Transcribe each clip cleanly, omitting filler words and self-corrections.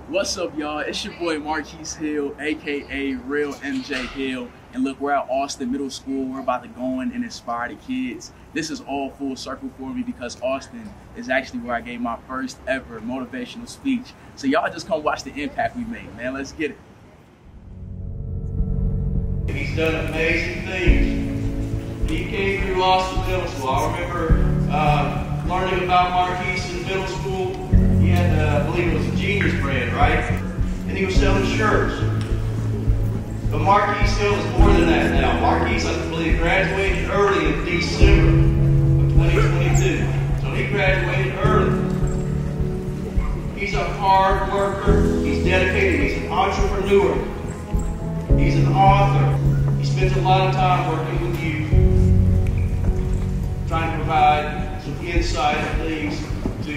What's up, y'all? It's your boy Motivational, aka Realmjhill, and look, we're at Austin Middle School. We're about to go in and inspire the kids. This is all full circle for me because Austin is actually where I gave my first ever motivational speech. So y'all just come watch the impact we made, man. Let's get it. He's done amazing things. He came through Austin Middle School. I remember learning about Marquise in middle school. He had, I believe it was a Genius brand, right? And he was selling shirts. But Marquise Hill is more than that now. Marquise, I believe, graduated early in December of 2022. So he graduated early. He's a hard worker. He's dedicated. He's an entrepreneur. He's an author. He spends a lot of time working with you, trying to provide some insight and things to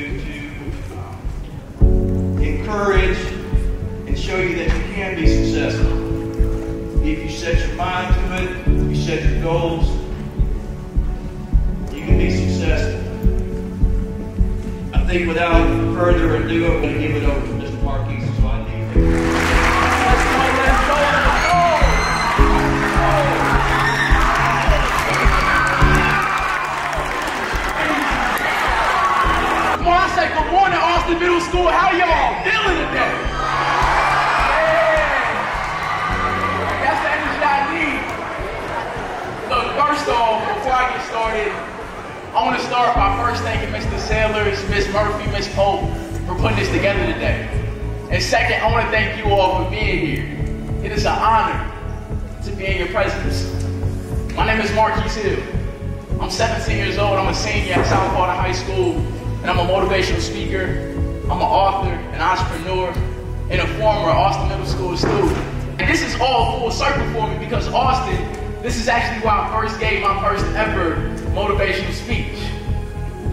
encourage and show you that you can be successful. If you set your mind to it, you set your goals, you can be successful. I think without further ado, I'm going to give it over to Mr. Marquise. So I need him. Good morning, Austin Middle School. How y'all feeling today? Yeah. That's the energy I need. Look, first off, before I get started, I want to start by first thanking Mr. Sailors, Miss Murphy, Miss Pope for putting this together today. And second, I want to thank you all for being here. It is an honor to be in your presence. My name is Motivational. I'm 17 years old. I'm a senior at South Florida High School. And I'm a motivational speaker, I'm an author, an entrepreneur, and a former Austin Middle School student. And this is all full circle for me because Austin, this is actually where I first gave my first ever motivational speech.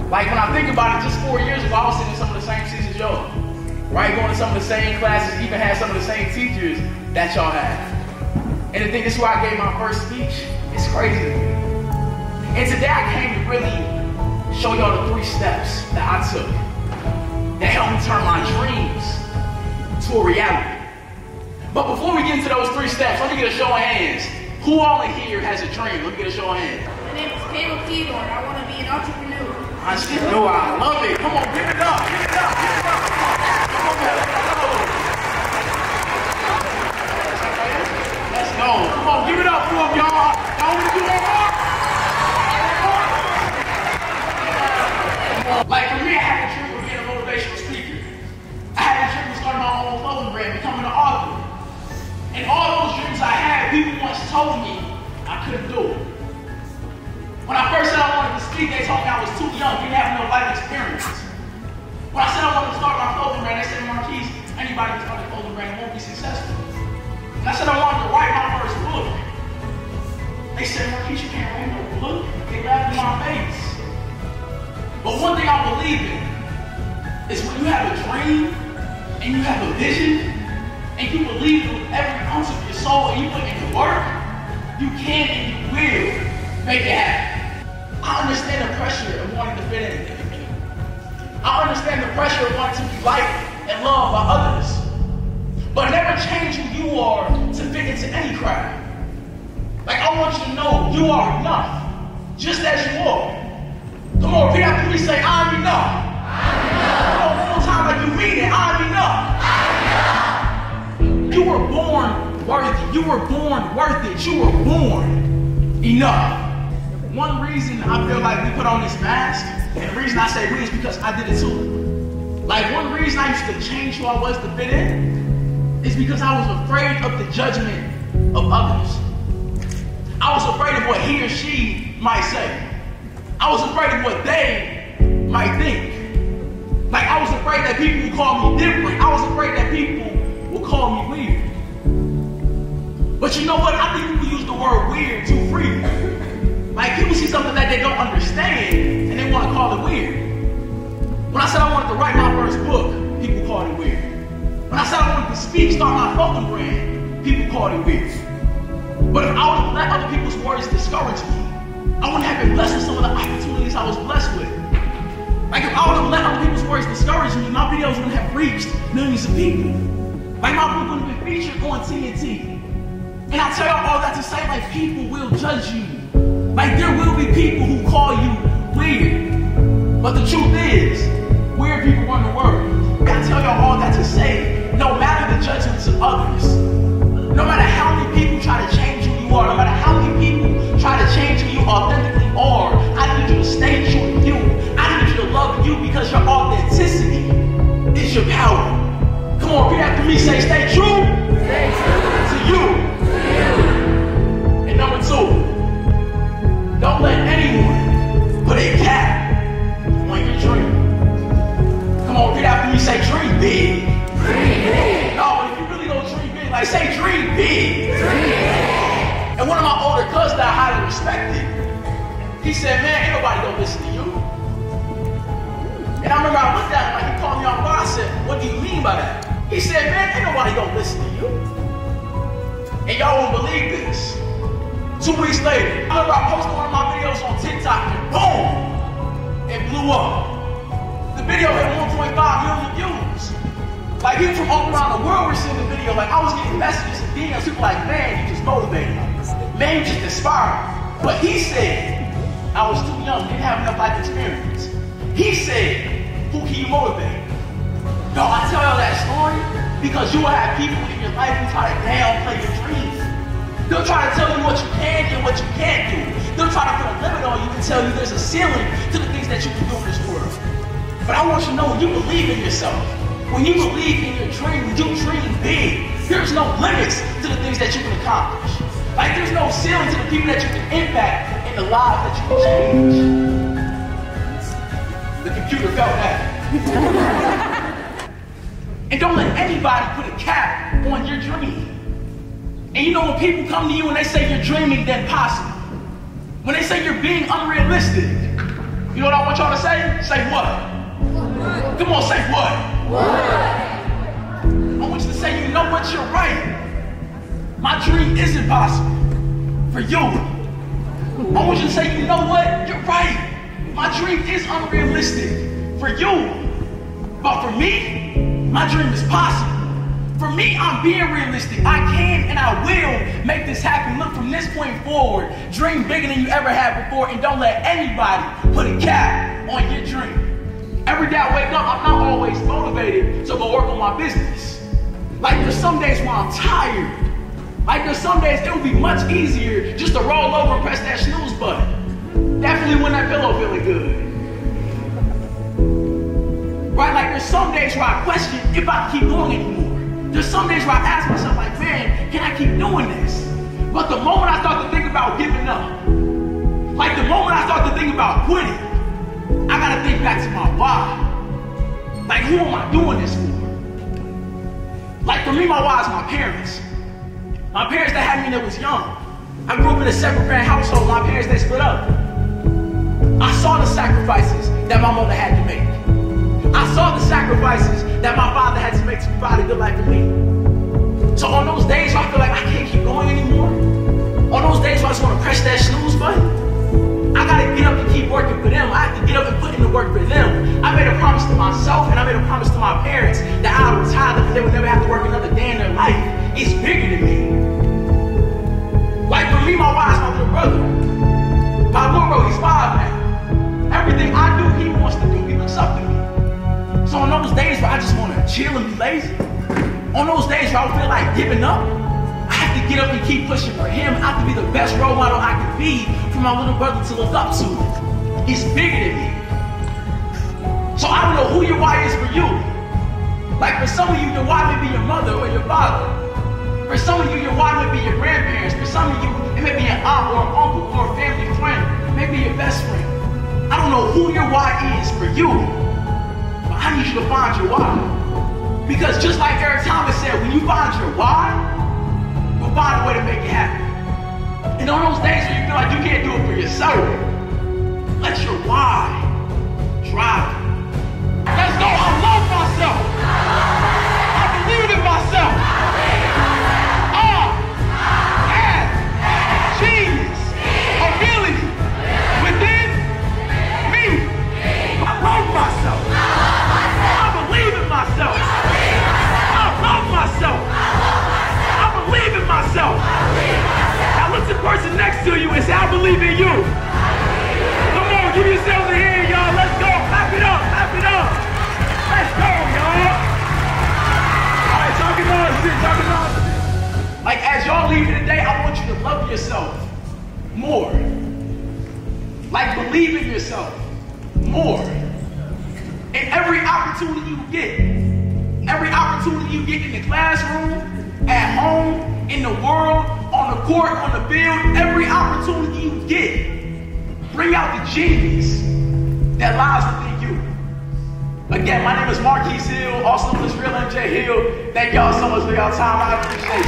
Like when I think about it, just 4 years ago, I was sitting in some of the same seats as y'all. Right, going to some of the same classes, even had some of the same teachers that y'all had. And to think this is where I gave my first speech, it's crazy. And today I came to really show y'all the 3 steps that I took that helped me turn my dreams to a reality. But before we get into those 3 steps, let me get a show of hands. Who all in here has a dream? Let me get a show of hands. My name is Caleb Theodore, and I want to be an entrepreneur. Entrepreneur, I love it. Come on, give it up, give it up, give it up. Come on, let's go. Let's go. Come on, give it up for them, y'all. Y'all want me to do one more? Like for me, I had a dream of being a motivational speaker. I had a dream of starting my own clothing brand, becoming an author. And all those dreams I had, people once told me I couldn't do it. When I first said I wanted to speak, they told me I was too young, didn't have no life experience. When I said I wanted to start my clothing brand, they said, Marquise, anybody can start a clothing brand won't be successful. And I said I wanted to write my first book. They said, Marquise, you can't write no book. They laughed in my face. But one thing I believe in is when you have a dream and you have a vision and you believe it with every ounce of your soul and you put in the work, you can and you will make it happen. I understand the pressure of wanting to fit in. I understand the pressure of wanting to be liked and loved by others. But never change who you are to fit into any crowd. Like I want you to know you are enough, just as you are. Come on, repeat after me, say, I'm enough. I'm enough. Come on, one more time like you mean it, I'm enough. I'm enough. You were born worthy. You were born worth it. You were born enough. One reason I feel like we put on this mask, and the reason I say we is because I did it too. Like one reason I used to change who I was to fit in is because I was afraid of the judgment of others. I was afraid of what he or she might say. I was afraid of what they might think. Like I was afraid that people would call me different. I was afraid that people would call me weird. But you know what? I think people use the word weird too freely. Like people see something that they don't understand and they want to call it weird. When I said I wanted to write my first book, people called it weird. When I said I wanted to start my clothing brand, people called it weird. But if I would have let other people's words discourage me, I wouldn't have been blessed with some of the opportunities I was blessed with. Like if I would have let other people's words discourage me, my videos wouldn't have reached millions of people. Like my book would have been featured on TNT. And I tell y'all all that to say, like, people will judge you. Like, there will be people who call you weird. But the truth is, weird people run the world. And I tell y'all all that to say, no matter the judgments of others, no matter how many people try to change who you are, no matter how many people try to change who you authentically are, I need you to stay true to you. I need you to love you because your authenticity is your power. Come on, repeat after me. Say, stay true, to you. And number two, don't let anyone put a cap on your dream. Come on, repeat after me. Say, dream big. No, but if you really don't dream big, like, say, dream big. And one of my older cousins that I highly respected, he said, man, ain't nobody gonna listen to you. And I remember I looked at him, like, he called me on bar. I said, what do you mean by that? He said, man, ain't nobody gonna listen to you. And y'all won't believe this. 2 weeks later, I remember I posted one of my videos on TikTok and boom, it blew up. The video had 1.5 million views. Like, people from all around the world were seeing the video. Like, I was getting messages and DMs. People like, man, you just motivated me. Man, you just inspired me. But he said, I was too young, didn't have enough life experience. He said, who can you motivate? Yo, I tell y'all that story because you will have people in your life who try to downplay your dreams. They'll try to tell you what you can and what you can't do. They'll try to put a limit on you and tell you there's a ceiling to the things that you can do in this world. But I want you to know, when you believe in yourself, when you believe in your dream, when you dream big, there's no limits to the things that you can accomplish. Like, there's no ceiling to the people that you can impact and the lives that you can change. The computer felt that. And don't let anybody put a cap on your dream. And you know, when people come to you and they say you're dreaming the impossible, when they say you're being unrealistic, you know what I want y'all to say? Say what? Come on, say what? I want you to say, you know what, you're right. My dream is impossible for you. I want you to say, you know what, you're right. My dream is unrealistic for you. But for me, my dream is possible. For me, I'm being realistic. I can and I will make this happen. Look, from this point forward, dream bigger than you ever had before, and don't let anybody put a cap on your dream. Every day I wake up, I'm not always motivated to go work on my business. Like, there's some days where I'm tired. Like, there's some days it would be much easier just to roll over and press that snooze button. Definitely when that pillow feeling good. Right? Like, there's some days where I question if I can keep going anymore. There's some days where I ask myself, like, man, can I keep doing this? But the moment I start to think about giving up, like the moment I start to think about quitting, I gotta think back to my why. Like, who am I doing this for? Like, for me, my why is my parents. My parents that had me when I was young. I grew up in a separate parent household. My parents, they split up. I saw the sacrifices that my mother had to make. I saw the sacrifices that my father had to make to provide a good life for me. So on those days where I feel like I can't keep going anymore, on those days where I just want to press that snooze button, I gotta get up and keep working for them. I have to get up and put in the work for them. I made a promise to myself and I made a promise to my parents that I would retire them and they would never have to work another day in their life. It's bigger than me. Like, for me, my why is my little brother. My little bro, he's 5 now. Everything I do, he wants to do. He looks up to me. So on those days where I just want to chill and be lazy, on those days where I feel like giving up, I have to get up and keep pushing for him. I have to be the best role model I can be for my little brother to look up to. He's bigger than me. So I don't know who your why is for you. Like, for some of you, your why may be your mother or your father. For some of you, your why may be your grandparents. For some of you, it may be an aunt or an uncle or a family friend. Maybe your best friend. I don't know who your why is for you. I need you to find your why. Because just like Eric Thomas said, when you find your why, you'll find a way to make it happen. And on those days when you feel like you can't do it for yourself, let your why drive you. Let's go. I love myself. I believe in myself. I have genius, ability within me. I love myself. Myself. more. Like believe in yourself more. And every opportunity you get in the classroom, at home, in the world, on the court, on the field, every opportunity you get, bring out the genius that lies within you. Again, my name is Marquise Hill, also known as Realmjhill. Thank y'all so much for y'all time. I appreciate it.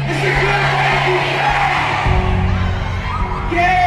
It's a good day. Yeah.